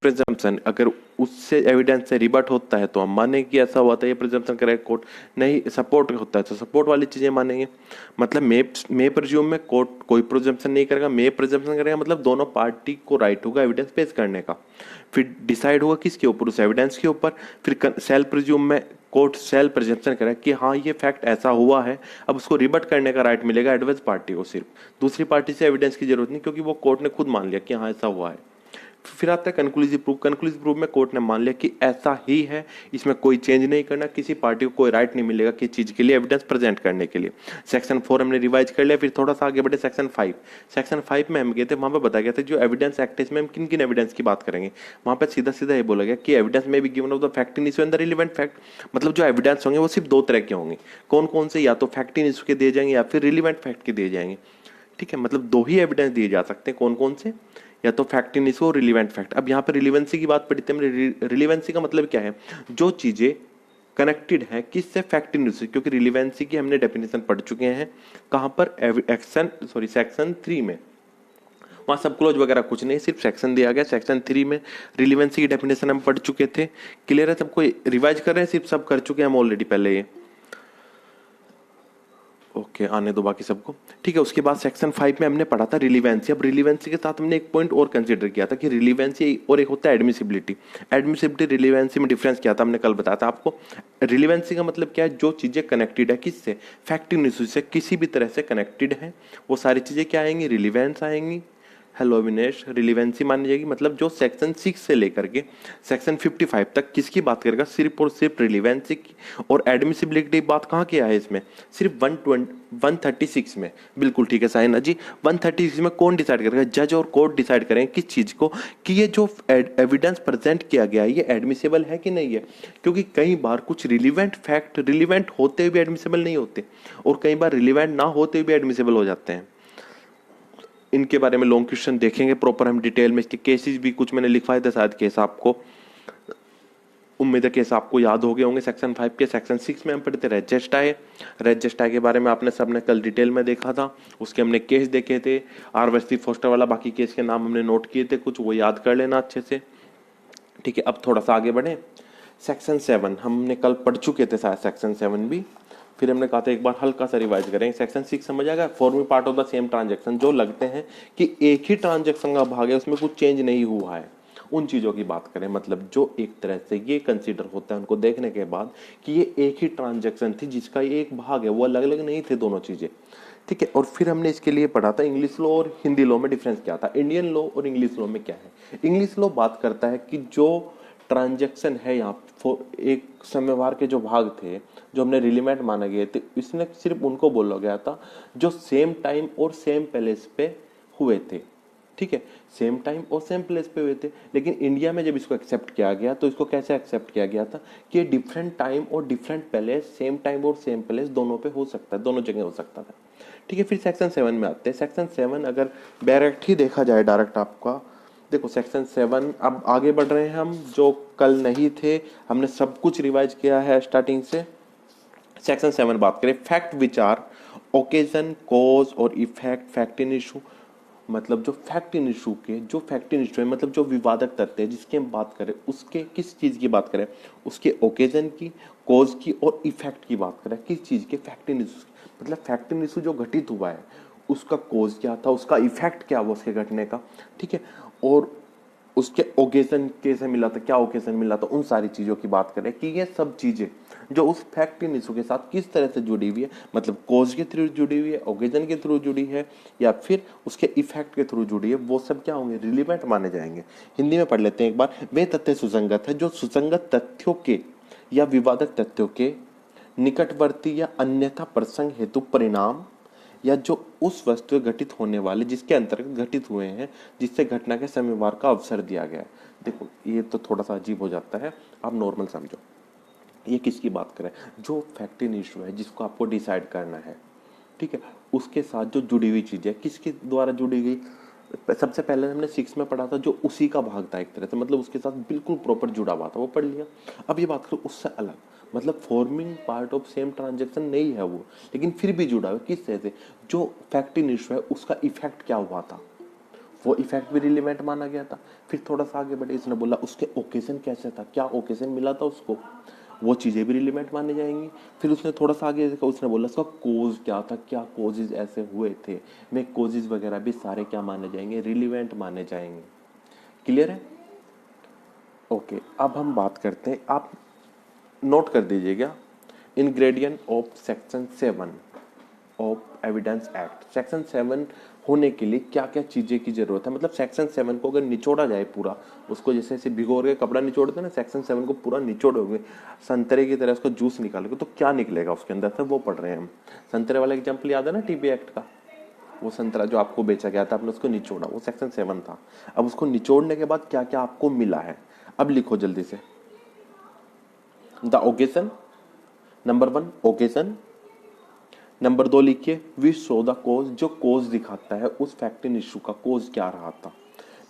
Presumption, अगर उससे evidence से रिबट होता है तो हम मानेंगे कि ऐसा हुआ था, ये प्रिजम्पशन करेगा कोर्ट। नहीं सपोर्ट होता है तो सपोर्ट वाली चीजें मानेंगे। मतलब मे प्रिज्यूम में कोर्ट कोई प्रिजम्पशन नहीं करेगा, मे प्रिजम्पशन करेगा, मतलब दोनों पार्टी को राइट होगा एविडेंस पेश करने का। फिर डिसाइड होगा किसके ऊपर, उस एविडेंस के ऊपर। फिर सेल्फ प्रिज्यूम में कोर्ट सेल्फ प्रिजम्पशन करेगा कि हाँ ये फैक्ट ऐसा हुआ है, अब उसको रिबट करने का राइट मिलेगा एडवर्स पार्टी को, सिर्फ दूसरी पार्टी से एविडेंस की जरूरत नहीं, क्योंकि वो कोर्ट ने खुद मान लिया कि हाँ ऐसा हुआ है। फिर आता है कंक्लूसिव प्रूफ। कंक्लूसिव प्रूफ में कोर्ट ने मान लिया कि ऐसा ही है, इसमें कोई चेंज नहीं करना, किसी पार्टी को कोई राइट नहीं मिलेगा कि चीज के लिए एविडेंस प्रेजेंट करने के लिए। सेक्शन 4 हमने रिवाइज कर लिया। फिर थोड़ा सा आगे बढ़े सेक्शन 5। सेक्शन 5 में हम गए थे, वहां पे बताया गया था जो एविडेंस एक्ट है इसमें हम किन किन एविडेंस की बात करेंगे। वहां पे सीधा सीधा ये बोला गया कि एविडेंस में भी given of the fact in issue and the relevant fact. मतलब जो एविडेंस होंगे वो सिर्फ दो तरह के होंगे। कौन कौन से, या तो फैक्ट इन इशू के दिए जाएंगे या फिर रिलेवेंट फैक्ट के दिए जाएंगे। ठीक है, मतलब दो ही एविडेंस दिए जा सकते हैं। कौन कौन से, या तो फैक्ट इन इशू और रिलीवेंट फैक्ट। अब यहाँ पे रिलीवेंसी की बात पढ़ी थी हमने। रिलीवेंसी का मतलब क्या है, जो चीजें कनेक्टेड है किससे, फैक्ट इन इशू। क्योंकि रिलीवेंसी की हमने डेफिनेशन पढ़ चुके हैं कहां पर, सेक्शन 3 में। वहां सब क्लोज वगैरह कुछ नहीं, सिर्फ सेक्शन दिया गया। सेक्शन 3 में रिलीवेंसी की डेफिनेशन हम पढ़ चुके थे। क्लियर है सबको, रिवाइज कर रहे हैं, सिर्फ सब कर चुके हैं हम ऑलरेडी पहले ये। ओके, आने दो बाकी सबको। ठीक है, उसके बाद सेक्शन 5 में हमने पढ़ा था रिलीवेंसी। अब रिलीवेंसी के साथ हमने एक पॉइंट और कंसीडर किया था कि रिलीवेंसी और एक होता है एडमिसिबिलिटी। एडमिसिबिलिटी रिलीवेंसी में डिफरेंस क्या था हमने कल बताया था आपको। रिलीवेंसी का मतलब क्या है, जो चीजें कनेक्टेड है किससे, फैक्ट इन इशू से, किसी भी तरह से कनेक्टेड है, वो सारी चीजें क्या आएंगी, रिलीवेंस आएंगी। हेलो अविनेश, रिलीवेंसी मानी जाएगी मतलब जो सेक्शन 6 से लेकर के सेक्शन 55 तक किसकी बात करेगा, सिर्फ और सिर्फ रिलीवेंसी की। और एडमिसिबिलिटी बात कहाँ किया है इसमें, सिर्फ 136 में। बिल्कुल ठीक है साइना जी, 136 में कौन डिसाइड करेगा, जज और कोर्ट डिसाइड करेंगे किस चीज को, कि ये जो एविडेंस प्रेजेंट किया गया है ये एडमिसिबल है कि नहीं है। क्योंकि कई बार कुछ रिलीवेंट फैक्ट रिलीवेंट होते हुए भी एडमिसिबल नहीं होते, और कई बार रिलीवेंट ना होते हुए भी एडमिसिबल हो जाते हैं। इनके बारे में लॉन्ग क्वेश्चन देखेंगे प्रॉपर हम डिटेल में। इसके केसेस भी कुछ मैंने लिखवाए थे, शायद केस आपको, उम्मीद है केस आपको याद हो गए होंगे। सेक्शन 5 के सेक्शन 6 में हम पढ़ते रजिस्टाई। रजिस्टाई के बारे में आपने सबने कल डिटेल में देखा था, उसके हमने केस देखे थे, आरवेस्टी फोस्टर वाला। बाकी केस के नाम हमने नोट किए थे, कुछ वो याद कर लेना अच्छे से। ठीक है, अब थोड़ा सा आगे बढ़े। सेक्शन 7 हमने कल पढ़ चुके थे शायद, सेक्शन 7 भी। फिर हमने कहा था एक बार हल्का सा रिवाइज करेंगे। सेक्शन 6 समझ आएगा, forming part of the same transaction, जो लगते हैं कि एक ही ट्रांजेक्शन का भाग है, उसमें कुछ चेंज नहीं हुआ है, उन चीजों की बात करें। मतलब जो एक तरह से ये कंसीडर होता है उनको देखने के बाद कि ये एक ही ट्रांजेक्शन थी जिसका एक भाग है, वो अलग अलग नहीं थे दोनों चीजें। ठीक है, और फिर हमने इसके लिए पढ़ा था इंग्लिश लॉ और हिंदी लॉ में डिफरेंस क्या था, इंडियन लॉ और इंग्लिश लॉ में क्या है। इंग्लिश लॉ बात करता है कि जो ट्रांजेक्शन है यहाँ एक समयवार के जो भाग थे जो हमने रिलीवेंट माना गए थे, इसने सिर्फ उनको बोला गया था जो सेम टाइम और सेम प्लेस पे हुए थे। ठीक है, सेम टाइम और सेम प्लेस पे हुए थे। लेकिन इंडिया में जब इसको एक्सेप्ट किया गया तो इसको कैसे एक्सेप्ट किया गया था कि डिफरेंट टाइम और डिफरेंट प्लेस, सेम टाइम और सेम प्लेस दोनों पे हो सकता है, दोनों जगह हो सकता था। ठीक है, फिर सेक्शन 7 में आते हैं। सेक्शन 7 अगर डायरेक्ट ही देखा जाए, डायरेक्ट आपका देखो सेक्शन 7, अब आगे बढ़ रहे हैं हम, जो कल नहीं थे, हमने सब कुछ रिवाइज किया है स्टार्टिंग से। सेक्शन 7 बात करें, fact which are occasion, cause और इफेक्ट, फैक्ट इन इशू। मतलब जो फैक्ट इन इशू के, जो फैक्ट इन इशू है मतलब जो विवादक तथ्य है जिसकी हम बात करें, उसके किस चीज की बात करें, उसके ओकेजन की, कॉज की और इफेक्ट की बात करें, किस चीज के, फैक्ट इन इशू। मतलब फैक्ट इन इशू जो घटित हुआ है उसका कॉज क्या था, उसका इफेक्ट क्या हुआ उसके घटने का। ठीक है, और उसके ओकेजन कैसे मिला था, क्या ओकेजन मिला था, उन सारी चीजों की बात करें कि ये सब चीजें जो उस फैक्ट इन इशू के साथ किस तरह से जुड़ी हुई है, मतलब कॉज के थ्रू जुड़ी हुई है, ओकेजन के थ्रू जुड़ी है, या फिर उसके इफेक्ट के थ्रू जुड़ी है, वो सब क्या होंगे, रिलीवेंट माने जाएंगे। हिंदी में पढ़ लेते हैं एक बार। वे तथ्य सुसंगत है जो सुसंगत तथ्यों के या विवादक तथ्यों के निकटवर्ती या अन्यथा प्रसंग हेतु परिणाम, या जो उस वस्तु घटित होने वाले जिसके अंतर्गत घटित हुए हैं, जिससे घटना के समयवार का अवसर दिया गया है। देखो ये तो थोड़ा सा अजीब हो जाता है, आप नॉर्मल समझो। ये किसकी बात करें, जो फैक्ट इन इशू है जिसको आपको डिसाइड करना है, ठीक है, उसके साथ जो जुड़ी हुई चीज है, किसके द्वारा जुड़ी गई। सबसे पहले हमने 6 में पढ़ा था जो उसी का भाग था एक तरह से, मतलब उसके साथ बिल्कुल प्रॉपर जुड़ा हुआ था, वो पढ़ लिया। अब ये बात करो उससे अलग, मतलब forming part of same transaction नहीं है वो, लेकिन फिर भी जुड़ा हुआ किस तरह से, जो फैक्ट इन इशू है उसका इफेक्ट क्या हुआ था, वो इफेक्ट भी रिलेवेंट माना गया था। फिर थोड़ा सा आगे बढ़े, इसने बोला उसके ओकेजन कैसे था, क्या ओकेजन मिला था उसको, वो चीज़ें भी रिलेवेंट मानी जाएंगी। फिर उसने थोड़ा सा आगे देखा, उसने बोला उसका कोज क्या था, क्या कोजेज ऐसे हुए थे, में कोजेज वगैरह भी सारे क्या माने जाएंगे, रिलेवेंट माने जाएंगे। क्लियर है? ओके, अब हम बात करते हैं, आप नोट कर दीजिएगा ingredient of section 7 of evidence act. Section 7 होने के लिए क्या क्या चीज़ें की जरूरत है, मतलब सेक्शन 7 को अगर निचोड़ा जाए पूरा, उसको जैसे ऐसे भिगो के कपड़ा निचोड़ते हैं ना, सेक्शन 7 को पूरा निचोड़ोगे संतरे की तरह, उसका जूस निकालोगे तो क्या निकलेगा उसके अंदर से, वो पढ़ रहे हैं हम। संतरे वाला एग्जाम्पल याद है ना टीबी एक्ट का, वो संतरा जो आपको बेचा गया था, आपने उसको निचोड़ा, वो सेक्शन 7 था। अब उसको निचोड़ने के बाद क्या क्या आपको मिला है, अब लिखो जल्दी से। The occasion, number 1 occasion. Number 2 लिखिए वी शो द कोज, जो कोज दिखाता है उस फैक्ट इन इशू का कोज क्या रहा था।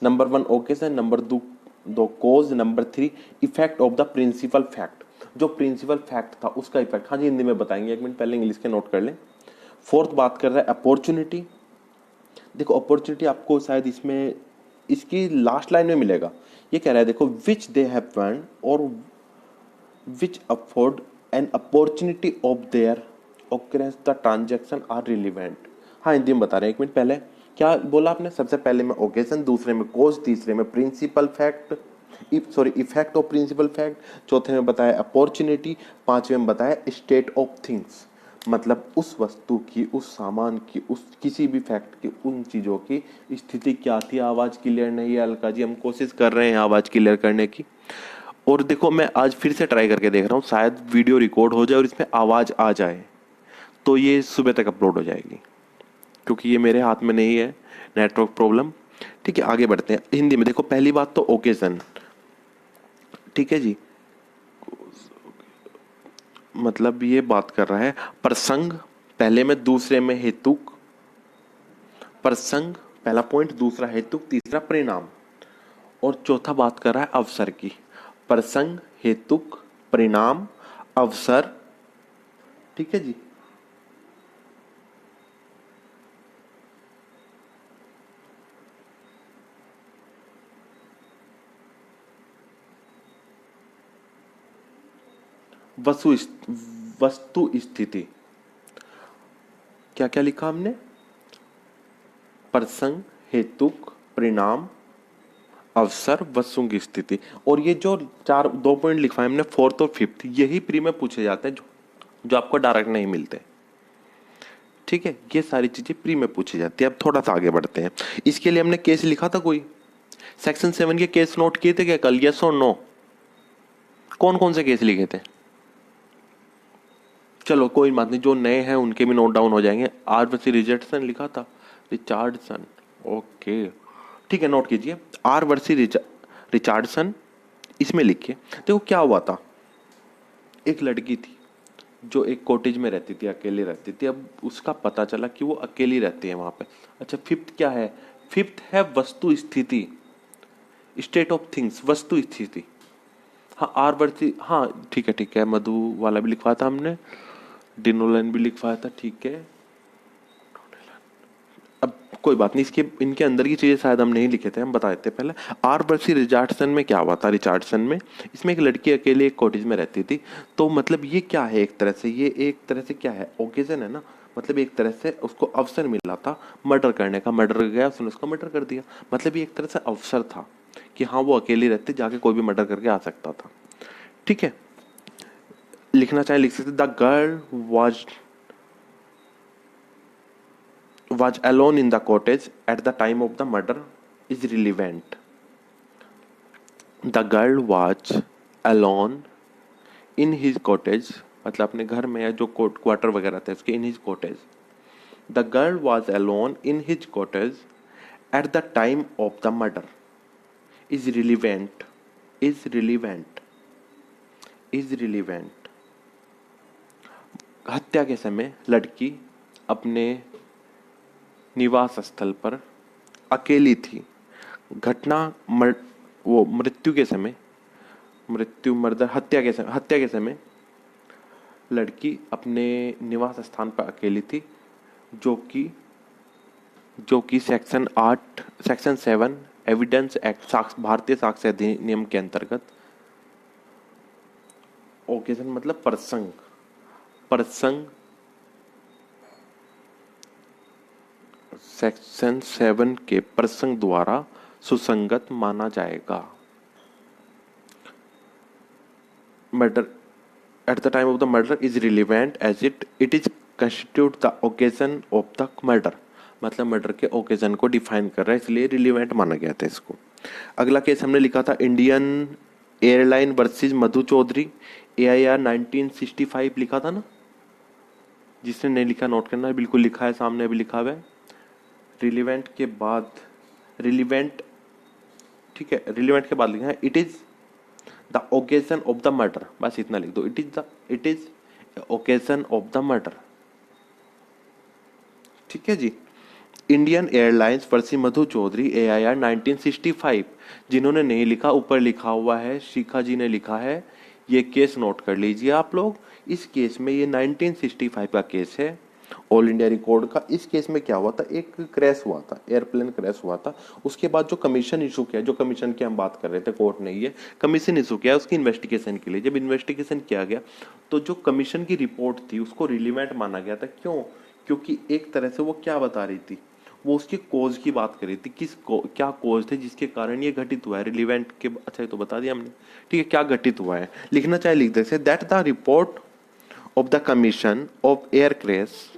Number 1 occasion, number 2 cause, number 3 effect of the principal fact, जो प्रिंसिपल फैक्ट था उसका इफेक्ट। हाँ जी, हिंदी में बताएंगे, एक मिनट पहले इंग्लिश के नोट कर लें। फोर्थ बात कर रहा है अपॉर्चुनिटी। देखो अपॉर्चुनिटी आपको शायद इसमें इसकी लास्ट लाइन में मिलेगा। ये कह रहा है देखो विच दे हैव फंड और which afford an opportunity of their occurrence the transaction are relevant। हाँ हिंदी में बता रहे हैं, एक मिनट पहले क्या बोला आपने, सबसे पहले में ओकेजन, दूसरे में कोज, तीसरे में principal fact, effect of principal fact, चौथे में बताया अपॉर्चुनिटी, पांचवें में बताया स्टेट ऑफ थिंग्स, मतलब उस वस्तु की, उस सामान की, उस किसी भी फैक्ट की, उन चीज़ों की स्थिति क्या थी। आवाज़ क्लियर नहीं है अलका जी, हम कोशिश कर रहे हैं आवाज़ क्लियर करने की। और देखो मैं आज फिर से ट्राई करके देख रहा हूँ, शायद वीडियो रिकॉर्ड हो जाए और इसमें आवाज़ आ जाए तो ये सुबह तक अपलोड हो जाएगी, क्योंकि ये मेरे हाथ में नहीं है, नेटवर्क प्रॉब्लम। ठीक है, आगे बढ़ते हैं हिंदी में। देखो पहली बात तो ओकेजन, ठीक है जी, मतलब ये बात कर रहा है प्रसंग पहले में, दूसरे में हेतुक, प्रसंग पहला पॉइंट, दूसरा हेतुक, तीसरा परिणाम, और चौथा बात कर रहा है अवसर की। प्रसंग, हेतुक, परिणाम, अवसर, ठीक है जी। वस्तु वस्तु स्थिति, क्या क्या लिखा हमने, प्रसंग, हेतुक, परिणाम, अवसर, वस्तु की स्थिति। और ये जो चार दो पॉइंट लिखवाए हमने, फोर्थ और फिफ्थ, यही प्री में पूछे जाते हैं जो आपको डायरेक्ट नहीं मिलते। ठीक है, ये सारी चीजें प्री में पूछी जाती है। अब थोड़ा सा आगे बढ़ते हैं, इसके लिए हमने केस लिखा था कोई, सेक्शन 7 के केस नोट किए थे क्या कल, यस और नो, कौन कौन से केस लिखे थे? चलो कोई बात नहीं, जो नए हैं उनके भी नोट डाउन हो जाएंगे। आर वर्सी रिचर्डसन लिखा था, रिचार्डसन, ओके ठीक है, नोट कीजिए आर वर्सी रिचार्डसन, इसमें लिखिए। देखो क्या हुआ था, एक लड़की थी जो एक कॉटेज में रहती थी, अकेले रहती थी। अब उसका पता चला कि वो अकेली रहती है वहां पे। अच्छा फिफ्थ क्या है, फिफ्थ है वस्तु स्थिति, स्टेट ऑफ थिंग्स, वस्तु स्थिति। हाँ आर वर्सी, हाँ ठीक है, मधु वाला भी लिखवाया था हमने, डिनोलन भी लिखवाया था, ठीक है। अब कोई बात नहीं, इसके इनके अंदर की चीजें शायद हम नहीं लिखे थे, हम बता देते पहले। आर वर्सी रिचार्डसन में क्या हुआ था, रिचार्डसन में इसमें एक लड़की अकेले एक कॉटेज में रहती थी। तो मतलब ये क्या है, एक तरह से ये एक तरह से क्या है, ओकेजन है ना, मतलब एक तरह से उसको अवसर मिला था मर्डर करने का, मर्डर गया उसने उसका मर्डर कर दिया, मतलब ये एक तरह से अवसर था कि हाँ वो अकेली रहती, जाके कोई भी मर्डर करके आ सकता था। ठीक है, लिखना चाहे लिख सकते, the girl was alone in the cottage at the time of the murder is relevant। The girl was alone in his cottage, मतलब अपने घर में या जो क्वार्टर वगैरह थे उसके, in his cottage। The girl was alone in his cottage at the time of the murder is relevant, is relevant, is relevant। हत्या के समय लड़की अपने निवास स्थल पर अकेली थी। घटना वो मृत्यु के समय, मृत्यु मर्डर हत्या के समय लड़की अपने निवास स्थान पर अकेली थी, जो कि जो कि सेक्शन 7 एविडेंस एक्ट भारतीय साक्ष्य अधिनियम के अंतर्गत ओकेजन मतलब प्रसंग प्रसंग सेक्शन 7 के प्रसंग द्वारा सुसंगत माना जाएगा। Murder at the time of the murder is relevant as it is constitute the occasion of the murder, मतलब मर्डर के ओकेजन को डिफाइन कर रहा है, इसलिए रिलीवेंट माना गया था इसको। अगला केस हमने लिखा था Indian airline versus Madhu Chaudhary, AIR 1965 लिखा था ना। जिसने नहीं लिखा नोट करना है, बिल्कुल लिखा है सामने भी लिखा हुआ है। रिलीवेंट के बाद रिलीवेंट, ठीक है, रिलीवेंट के बाद लिखा है it is the occasion of the murder, बस इतना लिख दो, it is occasion of the murder. ठीक है जी। Indian airlines versus Madhu Chaudhary, AIR 1965। जिन्होंने नहीं लिखा, ऊपर लिखा हुआ है, शिखा जी ने लिखा है, ये केस नोट कर लीजिए आप लोग। इस केस में ये 1965 का केस है, ऑल इंडिया रिकॉर्ड का। इस केस में क्या हुआ था, एक क्रैश हुआ था, एयरप्लेन क्रैश हुआ था। उसके बाद जो कमीशन इशू किया, जो कमीशन की हम बात कर रहे थे, कोर्ट ने ये कमीशन इशू किया उसकी इन्वेस्टिगेशन के लिए। जब इन्वेस्टिगेशन किया गया तो जो कमीशन की रिपोर्ट थी उसको रिलीवेंट माना गया था। क्यों? क्योंकि एक तरह से वो क्या बता रही थी, वो उसकी कोज की बात कर रही थी, क्या कोज थे जिसके कारण ये घटित हुआ है। रिलीवेंट के अच्छा ये तो बता दिया हमने, ठीक है। क्या घटित हुआ है लिखना चाहे लिख दे, that the report of the commission of air crash,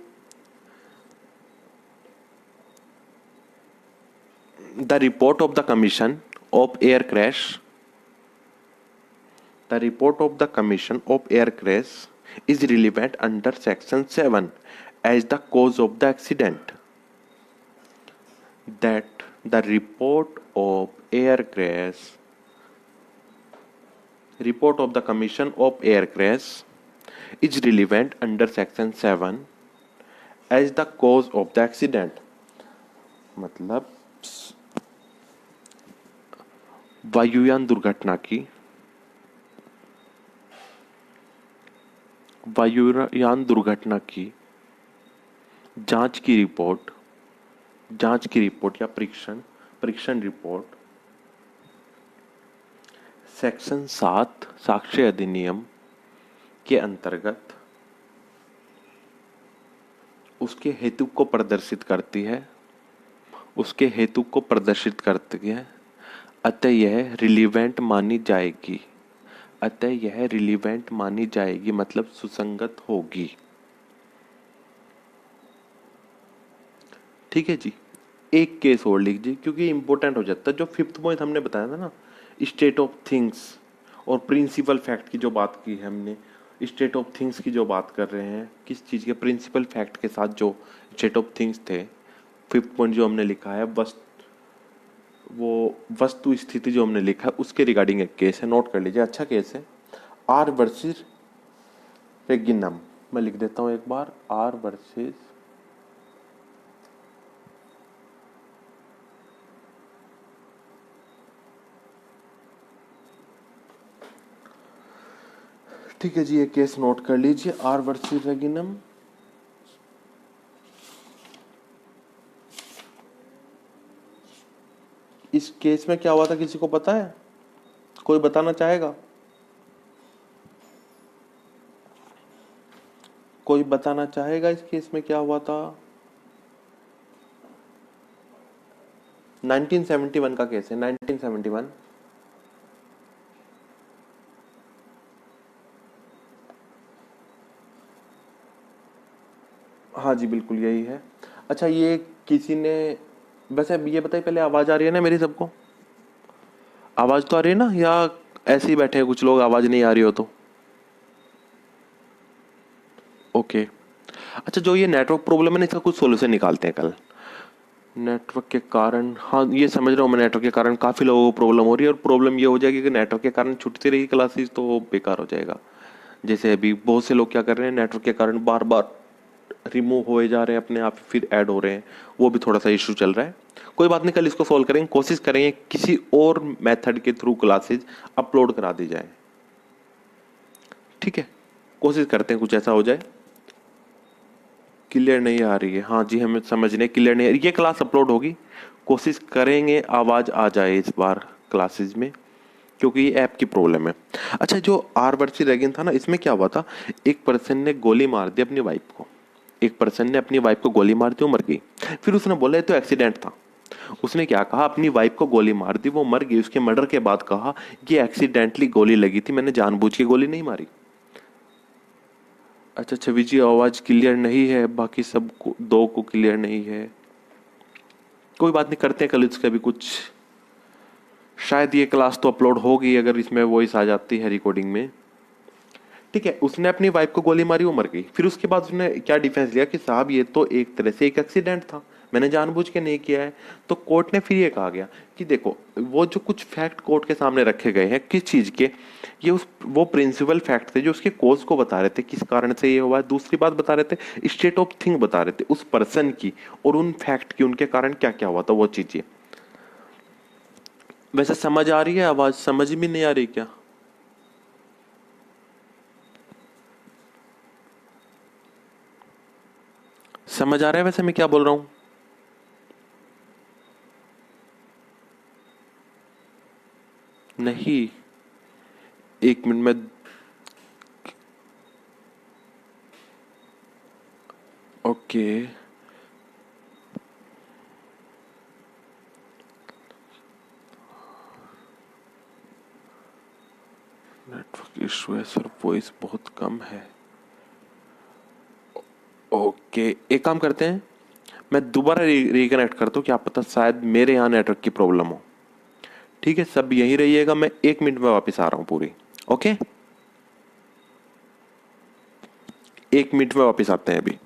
the report of the commission of air crash, the report of the commission of air crash is relevant under section 7 as the cause of the accident, that the report of air crash, report of the commission of air crash is relevant under section 7 as the cause of the accident। मतलब वायुयान दुर्घटना की जांच की report या परीक्षण report section 7 साक्ष्य अधिनियम के अंतर्गत उसके हेतु को प्रदर्शित करती है, अतः यह रिलीवेंट मानी जाएगी, मतलब सुसंगत होगी। ठीक है जी। एक केस और लिख जी, क्योंकि इंपॉर्टेंट हो जाता है। जो 5th पॉइंट हमने बताया था ना, स्टेट ऑफ थिंग्स और प्रिंसिपल फैक्ट की जो बात की है हमने, स्टेट ऑफ थिंग्स की जो बात कर रहे हैं, किस चीज़ के प्रिंसिपल फैक्ट के साथ जो स्टेट ऑफ थिंग्स थे। 5th पॉइंट जो हमने लिखा है वस्तु स्थिति जो हमने लिखा है उसके रिगार्डिंग एक केस है, नोट कर लीजिए। अच्छा केस है, आर वर्सेस रेगिनम। मैं लिख देता हूं एक बार, आर वर्सेस ठीक है जी, ये केस नोट कर लीजिए, आर वर्सेस रेगिनम। इस केस में क्या हुआ था, किसी को पता है? कोई बताना चाहेगा? कोई बताना चाहेगा इस केस में क्या हुआ था? 1971 का केस है, 1971। हाँ जी बिल्कुल यही है। अच्छा, ये किसी ने, वैसे ये बताइए पहले, आवाज आ रही है ना मेरी सबको? आवाज तो आ रही है ना, या ऐसे ही बैठे हैं कुछ लोग, आवाज नहीं आ रही हो तो? ओके। अच्छा, जो ये नेटवर्क प्रॉब्लम है ना, इसका कुछ सोल्यूशन निकालते हैं कल। नेटवर्क के कारण, हाँ ये समझ रहा हूँ मैं, नेटवर्क के कारण काफ़ी लोगों को प्रॉब्लम हो रही है, और प्रॉब्लम ये हो जाएगी कि नेटवर्क के कारण छूटती रही क्लासेस तो बेकार हो जाएगा। जैसे अभी बहुत से लोग क्या कर रहे हैं, नेटवर्क के कारण बार बार रिमूव होए जा रहे हैं अपने आप, फिर ऐड हो रहे हैं, वो भी थोड़ा सा इशू चल रहा है। कोई बात नहीं, कल इसको सॉल्व करेंगे, कोशिश करेंगे किसी और मेथड के थ्रू क्लासेज अपलोड करा दी जाए। ठीक है, कोशिश करते हैं कुछ ऐसा हो जाए क्लियर नहीं आ रही है। हाँ जी, हमें समझने क्लियर नहीं आ रही। ये क्लास अपलोड होगी, कोशिश करेंगे आवाज़ आ जाए इस बार क्लासेस में, क्योंकि ये ऐप की प्रॉब्लम है। अच्छा, जो आर वर्सी रैगिंग था ना, इसमें क्या हुआ था, एक पर्सन ने गोली मार दी अपनी वाइफ को, एक पर्सन ने अपनी वाइफ को गोली मार दी, वो मर गई। फिर उसने बोला ये तो एक्सीडेंट था। उसने क्या कहा, अपनी वाइफ को गोली मार दी, वो मर गई। उसके मर्डर के बाद कहा ये एक्सीडेंटली गोली लगी थी, मैंने जानबूझ के गोली नहीं मारी। अच्छा छवि जी, आवाज़ क्लियर नहीं है, बाकी सब को, दो को क्लियर नहीं है। कोई बात नहीं, करते हैं कल इसका भी कुछ। शायद ये क्लास तो अपलोड होगी अगर इसमें वॉइस आ जाती है रिकॉर्डिंग में। ठीक है, उसने अपनी वाइफ को गोली मारी, वो मर गई। फिर उसके बाद उसने क्या डिफेंस लिया कि साहब ये तो एक तरह से एक एक्सीडेंट था, मैंने जानबूझ के नहीं किया है। तो कोर्ट ने फिर ये कहा गया कि देखो, वो जो कुछ फैक्ट कोर्ट के सामने रखे गए हैं किस चीज़ के, ये वो प्रिंसिपल फैक्ट थे जो उसके कोज को बता रहे थे, किस कारण से ये हुआ है। दूसरी बात बता रहे थे, स्टेट ऑफ थिंग बता रहे थे उस पर्सन की, और उन फैक्ट की, उनके कारण क्या क्या हुआ था वो चीज़ें। वैसे समझ आ रही है आवाज़, समझ भी नहीं आ रही क्या? समझ आ रहा है वैसे मैं क्या बोल रहा हूँ? नहीं, एक मिनट में। ओके, नेटवर्क इशू है सर, वॉइस बहुत कम है। ओके, एक काम करते हैं, मैं दोबारा रिकनेक्ट करता हूँ, क्या पता शायद मेरे यहाँ नेटवर्क की प्रॉब्लम हो। ठीक है, सब यहीं रहिएगा, मैं 1 मिनट में वापस आ रहा हूँ पूरी। ओके, 1 मिनट में वापस आते हैं अभी।